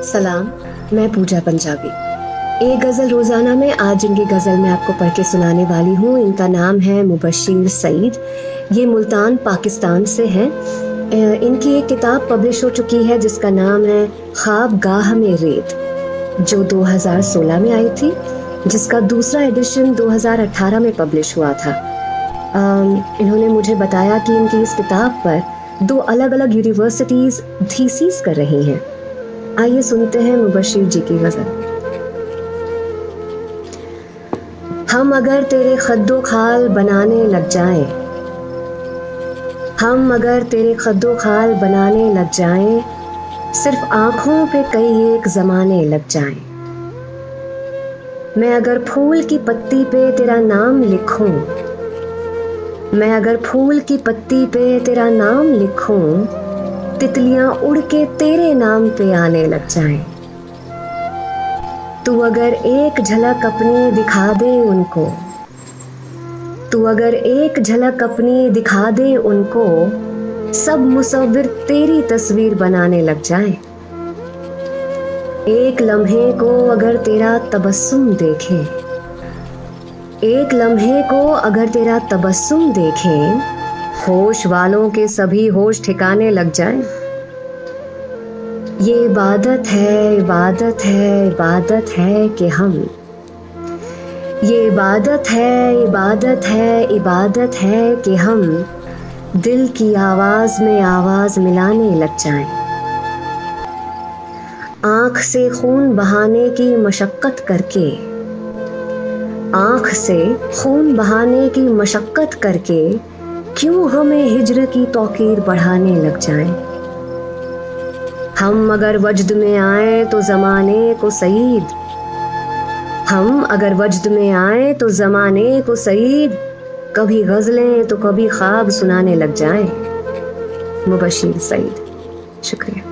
सलाम, मैं पूजा पंजाबी। एक गज़ल रोज़ाना में आज इनकी गज़ल मैं आपको पढ़ के सुनाने वाली हूँ। इनका नाम है मुबश्शिर सईद। ये मुल्तान पाकिस्तान से हैं। इनकी एक किताब पब्लिश हो चुकी है जिसका नाम है ख्वाबगाह में रेत, जो 2016 में आई थी, जिसका दूसरा एडिशन 2018 में पब्लिश हुआ था। इन्होंने मुझे बताया कि इनकी इस किताब पर 2 अलग अलग यूनिवर्सिटीज़ थीसिस कर रही हैं। आइए सुनते हैं मुबश्शिर जी की गज़ल। हम अगर तेरे खद्दो खाल बनाने लग जाएं, हम अगर तेरे खद्दो खाल बनाने लग जाएं, सिर्फ आंखों पे कई एक ज़माने लग जाएं। मैं अगर फूल की पत्ती पे तेरा नाम लिखूं, मैं अगर फूल की पत्ती पे तेरा नाम लिखूं, तितलियां उड़ के तेरे नाम पे आने लग जाएं। तू अगर एक झलक अपनी दिखा दे उनको, तू अगर एक झलक अपनी दिखा दे उनको, सब मुसव्विर तेरी तस्वीर बनाने लग जाएं। एक लम्हे को अगर तेरा तबस्सुम देखे, एक लम्हे को अगर तेरा तबस्सुम देखें, होश वालों के सभी होश ठिकाने लग जाएं। ये इबादत है, इबादत है, इबादत है कि हम, ये इबादत है, इबादत है, इबादत है कि हम दिल की आवाज में आवाज मिलाने लग जाएं। आंख से खून बहाने की मशक्कत करके, आंख से खून बहाने की मशक्कत करके क्यों हमें हिज्र की तौकीर बढ़ाने लग जाएं। हम अगर वजद में आए तो ज़माने को सईद, हम अगर वजद में आए तो ज़माने को सईद, कभी गज़लें तो कभी ख्वाब सुनाने लग जाएं। मुबश्शिर सईद। शुक्रिया।